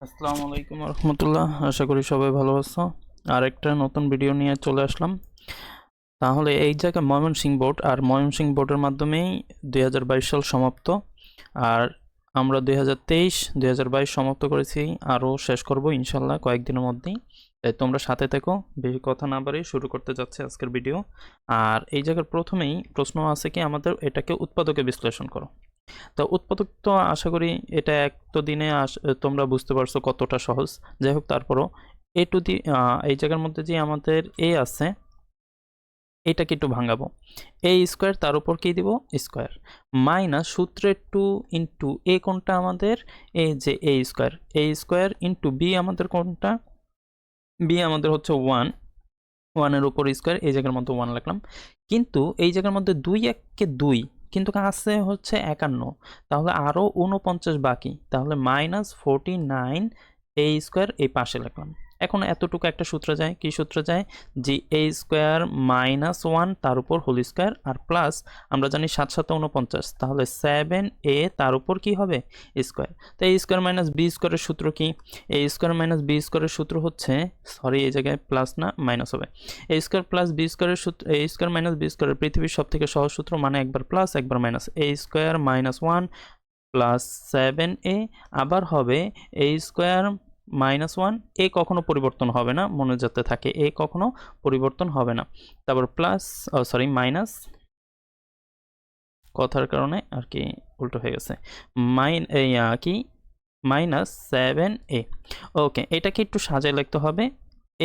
আসসালামু আলাইকুম রহমতুল্লাহ। আশা করি সবাই ভালো আছো। আরেকটা নতুন ভিডিও নিয়ে চলে আসলাম। তাহলে এই জায়গায় ময়মনসিংহ বোর্ড আর ময়মনসিংহ বোর্ডের মাধ্যমেই 2022 সাল সমাপ্ত। আর আমরা 2023-2022 সমাপ্ত করেছি, আরও শেষ করব ইনশাল্লাহ কয়েকদিনের মধ্যেই। তাই তোমরা সাথে থেকো, বেশি কথা না বাড়িয়ে শুরু করতে যাচ্ছে আজকের ভিডিও। আর এই জায়গার প্রথমেই প্রশ্ন আছে কি, আমাদের এটাকে উৎপাদকে বিশ্লেষণ করো। তো উৎপাদক তো আশা করি এটা এক তো দিনে তোমরা বুঝতে পারছো কতটা সহজ। যাই হোক, তারপরও এ টু দি এই জায়গার মধ্যে যে আমাদের এ আছে, এটাকে একটু ভাঙাবো। এ স্কোয়ার, তার উপর কি দিব স্কোয়ার, মাইনাস সূত্রের 2 এ কোনটা আমাদের, এ যে এ স্কোয়ার ইন্টু বি আমাদের কোনটা, বি আমাদের হচ্ছে 1 এর উপর স্কোয়ার, এই জায়গার মধ্যে 1 লিখলাম। কিন্তু এই জায়গার মধ্যে 2 কিন্তু আছে হচ্ছে 51, তাহলে আরও 49 বাকি, তাহলে -49 এ স্কোয়ার এই পাশে লিখলাম। এখন এতটুকু একটা সূত্র যায়, কি সূত্র যায়, যে এ স্কোয়ার -1 তার উপর হোল স্কোয়ার আর প্লাস আমরা জানি 7 7 49, তাহলে 7a তার উপর কি হবে স্কোয়ার। তো এ স্কোয়ার মাইনাস বি স্কোয়ারের সূত্র কি, এ স্কোয়ার মাইনাস বি স্কোয়ারের সূত্র হচ্ছে, সরি এই জায়গায় প্লাস না মাইনাস হবে, এ স্কোয়ার প্লাস বি স্কোয়ারের সূত্র, এ স্কোয়ার মাইনাস বি স্কোয়ারের পৃথিবীর সব থেকে সহজ সূত্র, মানে একবার প্লাস একবার মাইনাস, এ স্কোয়ার -1 প্লাস 7a, আবার হবে এ স্কোয়ার -1, এ কখনো পরিবর্তন হবে না, মনে যাতে থাকে, এ কখনো পরিবর্তন হবে না। তারপর প্লাস, সরি মাইনাস, কথার কারণে আর কি উল্টো হয়ে গেছে, কি -7a। ওকে, এটাকে একটু সাজায় লিখতে হবে,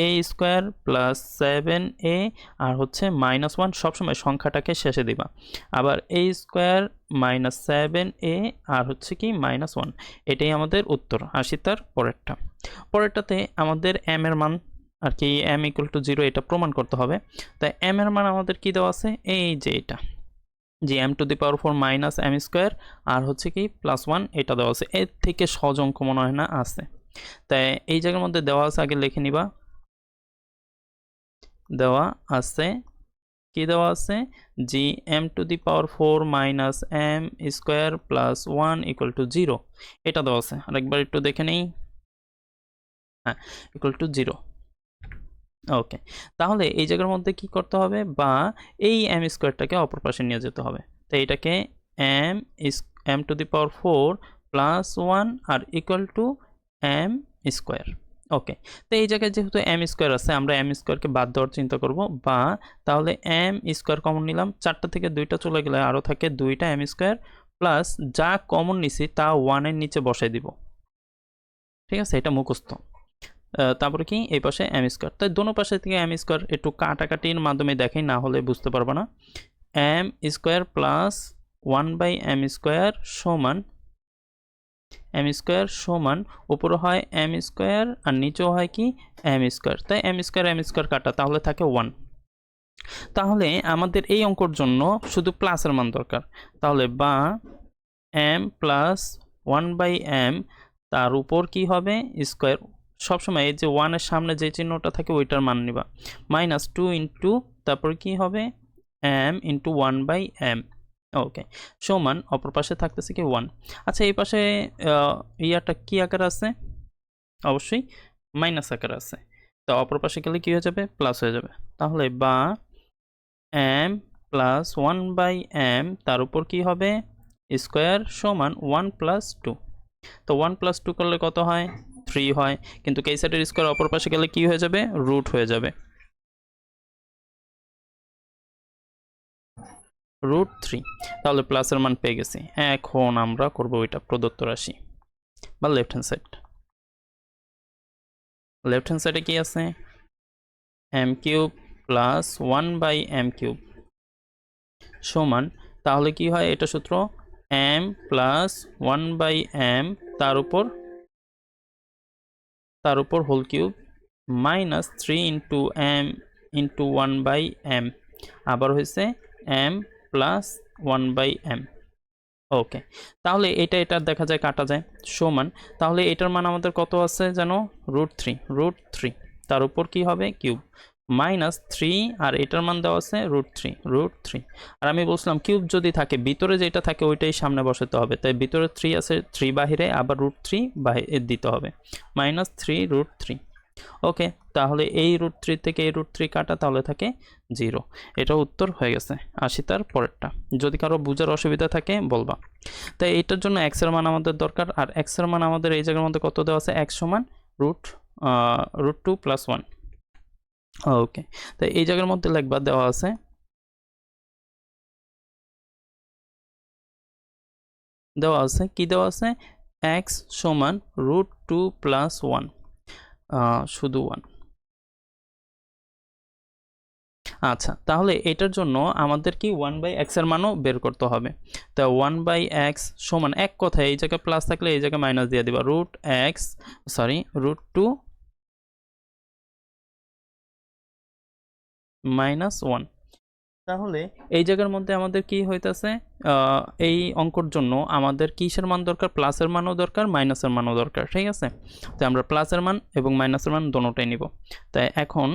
এ স্কোয়ার প্লাস 7a আর হচ্ছে -1, সবসময় সংখ্যাটাকে শেষে দিবা। আবার এ স্কোয়ার -7a আর হচ্ছে কি -1, এটাই আমাদের উত্তর। আসি তার পরেরটাতে আমাদের m এর মান আর কি, m = 0 এটা প্রমাণ করতে হবে। তাই m এর মান আমাদের কি দেওয়া আছে, এই যে এটা, যে m⁴ মাইনাস m স্কোয়ার আর হচ্ছে কি +1, এটা দেওয়া আছে। এর থেকে সহজ অঙ্ক মনে হয় না আছে, তাই এই জায়গার মধ্যে দেওয়া আছে, আগে লিখে নিবা। দেওয়া আছে কি, দেওয়া আছে যে m⁴ minus m square plus 1 = 0, এটা দেওয়া আছে। আরেকবার একটু দেখে নেই, হ্যাঁ =0। ওকে, তাহলে এই জায়গার মধ্যে কি করতে হবে, বা এই m স্কোয়ারটাকে অপর পাশে নিয়ে যেতে হবে। তো এটাকে m⁴ প্লাস 1 আর equal to m square. Okay, তো এই জায়গায় যেহেতু m স্কোয়ার আছে, আমরা m স্কোয়ারকে বাদ দেওয়ার চিন্তা করব, বা তাহলে m স্কোয়ার কমন নিলাম, 4টা থেকে 2টা চলে গেলে আরও থাকে 2টা m স্কোয়ার, প্লাস যা কমন নিছি তা 1 এর নিচে বসাই দিব। ঠিক আছে, এটা মুখস্থ। তারপরে কি, এই পাশে m স্কোয়ার, তাই দোনো পাশে থেকে m স্কোয়ার একটু কাটাকাটির মাধ্যমে দেখাই, না হলে বুঝতে পারবো না। m square plus 1/m square সমান, m স্কোয়ার সমান উপরে হয় m স্কোয়ার আর নিচেও হয় কি m স্কোয়ার, তাই m স্কোয়ার কাটা, তাহলে থাকে 1। তাহলে আমাদের এই অঙ্কর জন্য শুধু প্লাসের মান দরকার, তাহলে বা m প্লাস 1/m তার উপর কি হবে স্কোয়ার, সবসময় এই যে 1 এর সামনে যে চিহ্নটা থাকে ওইটার মান নিবা, -2 ইন্টু তারপর কি হবে m ইন্টু 1/m। ওকে, সমান অপর পাশে থাকতেছে কি 1। আচ্ছা, এই পাশে ইয়াটা কি আকার আছে, অবশ্যই মাইনাস আকার আছে, তো অপর পাশে গেলে কি হয়ে যাবে, প্লাস হয়ে যাবে। তাহলে বা m প্লাস 1/m তার উপর কি হবে স্কোয়ার সমান 1 প্লাস 2। তো 1 প্লাস 2 করলে কত হয়, 3 হয়, কিন্তু এই সাইডের স্কোয়ার অপর পাশে গেলে কি হয়ে যাবে, রুট হয়ে যাবে, √3। তাহলে প্লাসের মান পেয়ে গেছি। এখন আমরা করব এটা প্রদত্ত রাশি বা left hand side. Left hand সাইডে কি আছে, m³ প্লাস 1/m³ সমান, তাহলে কি হয়, এটা সূত্র m প্লাস 1/m তার উপর whole cube minus 3 into m into 1/m, আবার হয়েছে m প্লাস 1/m। ওকে, তাহলে এটা দেখা যায় কাটা যায়, সমান, তাহলে এটার মান আমাদের কত আছে জানো, √3 তার উপর কি হবে কিউব -3 আর এটার মান দেওয়া আছে √3 আর আমি বলছিলাম কিউব যদি থাকে ভিতরে যেটা থাকে ওইটাই সামনে বসাতে হবে, তাই ভিতরে 3 আছে, 3 বাহিরে, আবার √3 বাইরে দিতে হবে, -3√3। ওকে, তাহলে এই √3 থেকে এই √3 কাটা, তাহলে থাকে 0। এটা উত্তর হয়ে গেছে 80 তার পরেরটা। যদি কারো বুঝার অসুবিধা থাকে বলবা। তাই এটার জন্য x এর মান আমাদের দরকার, আর x এর মান আমাদের এই জায়গার মধ্যে কত দেওয়া আছে, x সমান √2 + 1। ওকে, তাই এই জায়গার মধ্যে লিখবা দেওয়া আছে কি দেওয়া আছে, x সমান √2 + 1, শুধু 1। আচ্ছা, তাহলে এটার জন্য আমাদের কি 1/x এর মানও বের করতে হবে। তা 1/x সমান, এক কথায় এই জায়গায় প্লাস থাকলে এই জায়গায় মাইনাস দিয়ে দিবা, √2 - 1। তাহলে এই জায়গার মধ্যে আমাদের কি হইতাছে, এই অঙ্কর জন্য আমাদের কিসের মান দরকার, প্লাসের মানও দরকার, মাইনাসের মানও দরকার, ঠিক আছে। তো আমরা প্লাসের মান এবং মাইনাসের মান দোনোটাই নিব। তাই এখন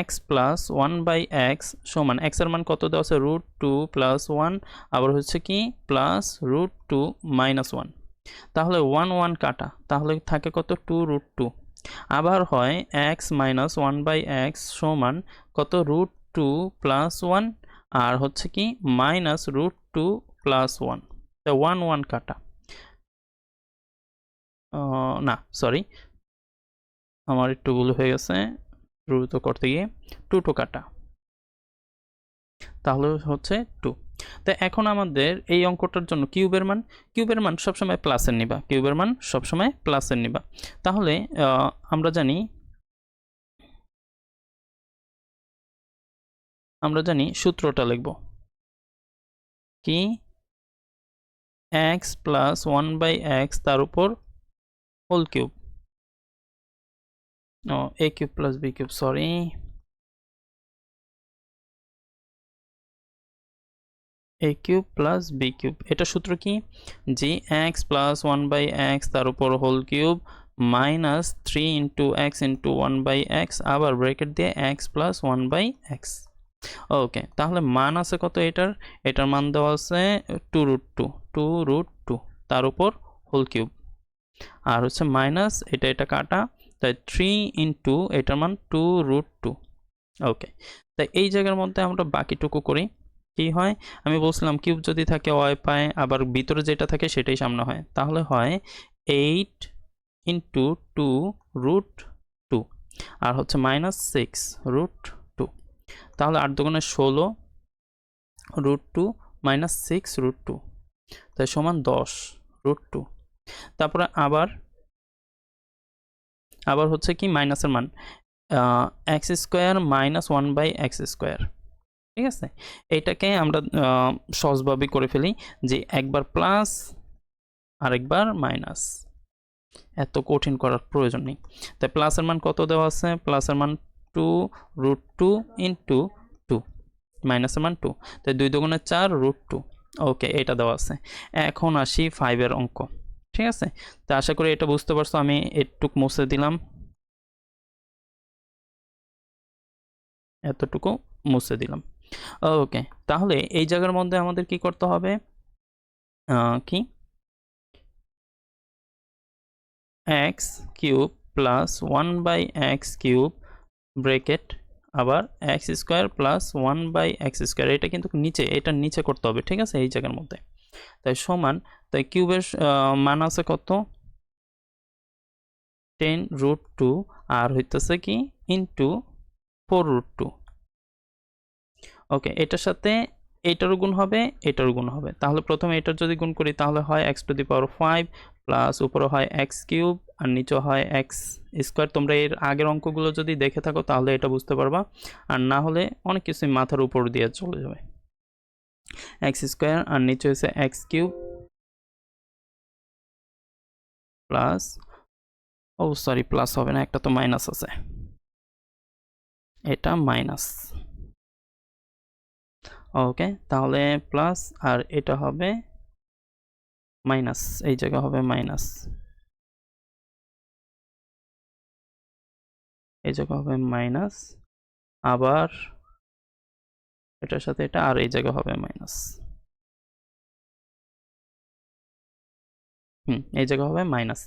x প্লাস 1/x সমান, x এর মান কত দেওয়া আছে, √2 + 1, আবার হচ্ছে কি প্লাস √2 - 1। তাহলে 1 1 কাটা, তাহলে থাকে কত, 2√2। আবার হয় x - 1/x সমান কত, √2 + 1, আর হচ্ছে কি -√2 + 1। তো 1 1 কাটা, না সরি, আমার একটু ভুল হয়ে গেছে, দ্রুত করতে গিয়ে 2 কাটা, তাহলে হচ্ছে 2। তো এখন আমাদের এই অঙ্কটার জন্য কিউবের মান সবসময় প্লাসের নিবা, তাহলে আমরা জানি সূত্রটা লিখব কি, x প্লাস 1/x তার উপর whole cube, a cube plus b cube, sorry, a cube plus b cube. এটা সূত্র কি, যে x প্লাস 1/x তার উপর হোল কিউব -3 × x × 1/x, আবার ব্র্যাকেট দিয়ে x প্লাস 1/x। ওকে, তাহলে মান আছে কত, এটার মান দেওয়া আছে 2√2 তার উপর হোল কিউব, আর হচ্ছে মাইনাস এটা কাটা, তাই 3 × এটার মান 2√2। ওকে, তাই এই জায়গার মধ্যে আমরা বাকিটুকু করি। কি হয়, আমি বলছিলাম কিউব যদি থাকে y পায়, আবার ভিতরে যেটা থাকে সেটাই সামনে হয়, তাহলে হয় 8 × 2√2 আর হচ্ছে -6√2। তাহলে 8 দুগুণে 16 √2 - 6√2, তাই সমান 10√2। তারপরে আবার হচ্ছে কি মাইনাসের মান, x² - 1/x², ঠিক আছে। এইটাকে আমরা সহজভাবে করে ফেলি, যে একবার প্লাস আরেকবার মাইনাস, এত কঠিন করার প্রয়োজন নেই। তাই প্লাসের মান কত দেওয়া আছে, প্লাসের মান 2√2 × 2, মাইনাসের মান 2, তাই 2 দুগুণে 4√2। ওকে, এটা দেওয়া আছে। এখন আসি 5 এর অঙ্ক, ঠিক আছে। তো আশা করি এটা বুঝতে পারছো, আমি এটুকু মুছে দিলাম, এতটুকু মুছে দিলাম। ওকে, তাহলে এই জায়গার মধ্যে আমাদের কি করতে হবে, কি x³ + 1/x³ ব্র্যাকেট, আবার x² + 1/x², এটা কিন্তু এটার নিচে করতে হবে, ঠিক আছে, এই জায়গার মধ্যে। তাই সমান, তাই কিউবের মান আছে কত, 10√2, আর হইতেছে কি ইন্টু 4√2। ওকে, এটার সাথে এটারও গুণ হবে, এটারও গুণ হবে। তাহলে প্রথমে এটার যদি গুণ করি, তাহলে হয় x⁵ প্লাস উপরে হয় x³ আর নিচে হয় x²। তোমরা এর আগের অঙ্কগুলো যদি দেখে থাকো তাহলে এটা বুঝতে পারবা, আর না হলে অনেক কিছুই মাথার উপর দিয়ে চলে যাবে। x² আর নিচে হচ্ছে x³ প্লাস, ও সরি, প্লাস হবে না, একটা তো মাইনাস আছে, এটা মাইনাস। ওকে, তাহলে প্লাস, আর এটা হবে মাইনাস, এই জায়গা হবে মাইনাস। এই জায়গা হবে মাইনাস, আবার এটার সাথে এটা, আর এই জায়গা হবে মাইনাস। এই জায়গা হবে মাইনাস,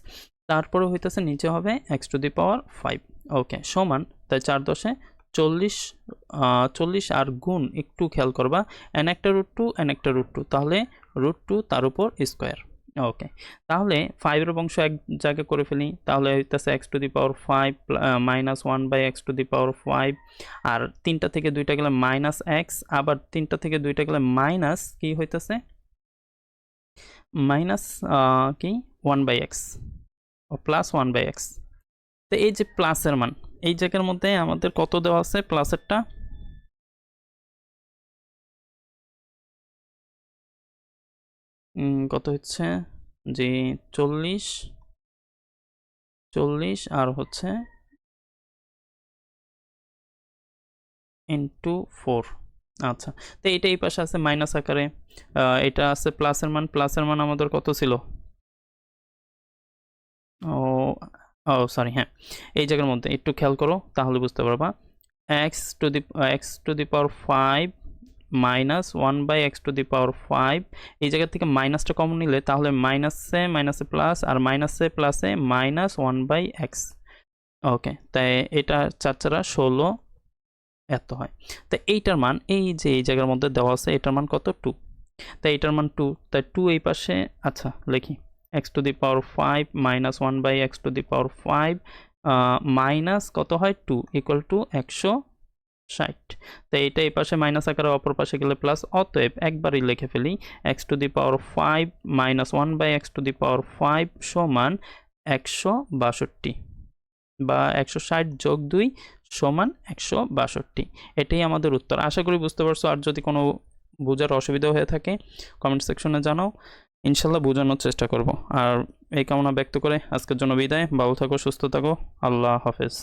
তারপরে হইতেছে নিচে হবে এক্স টু দি পাওয়ার 5। ওকে, সমান, তাই 4 10 40, 40 আর গুণ একটু খেয়াল করবা, এন একটা √2 এন একটা √2, তাহলে √2 তার উপর স্কোয়ার। ওকে, তাহলে 5-এর বংশ এক জায়গায় করে ফেলি, তাহলে হইতেছে X to the power 5 minus 1/x to the power 5, আর 3টা থেকে 2টা গেলে মাইনাস এক্স, আবার 3টা থেকে 2টা গেলে মাইনাস কি হইতেছে, মাইনাস কি 1/x ও প্লাস 1/x। তো এই যে প্লাসের মান, এই জায়গার মধ্যে আমাদের কত দেওয়া আছে প্লাসেরটা, কত হচ্ছে যে 40 আর হচ্ছে ইন্টু 4। আচ্ছা, তো এইটা এই পাশে আছে মাইনাস আকারে, এটা আছে প্লাসের মান, প্লাসের মান আমাদের কত ছিল, ও ও সরি, হ্যাঁ, এই জায়গার মধ্যে একটু খেয়াল করো তাহলে বুঝতে পারবা, X to the power 5 minus 1/x to the power 5, এই জায়গা থেকে মাইনাসটা কমন নিলে তাহলে মাইনাসে প্লাস, আর মাইনাসে প্লাসে মাইনাস 1/x। ওকে, তাই এটা 4 4 16 এত হয়। তাই এইটার মান এই যে এই জায়গার মধ্যে দেওয়া আছে, এটার মান কত 2, তাই এটার মান 2, তাই 2 এই পাশে, আচ্ছা লিখি x to the power 5 minus 1/x to the power 5 minus কত হয় 2 ইকুয়াল টু 160। তাই এটা এই পাশে মাইনাস আকারে অপর পাশে গেলে প্লাস, অতএব একবারই লিখে ফেলি X to the power 5 minus 1/x to the power 5 সমান 162, বা 160 যোগ 2 সমান 162। এটাই আমাদের উত্তর। আশা করি বুঝতে পারছো। আর যদি কোনো বোঝার অসুবিধা হয়ে থাকে কমেন্ট সেকশনে জানাও, ইনশাল্লাহ বোঝানোর চেষ্টা করব। আর এই কামনা ব্যক্ত করে আজকের জন্য বিদায়। ভালো থাকো, সুস্থ থাকো, আল্লাহ হাফেজ।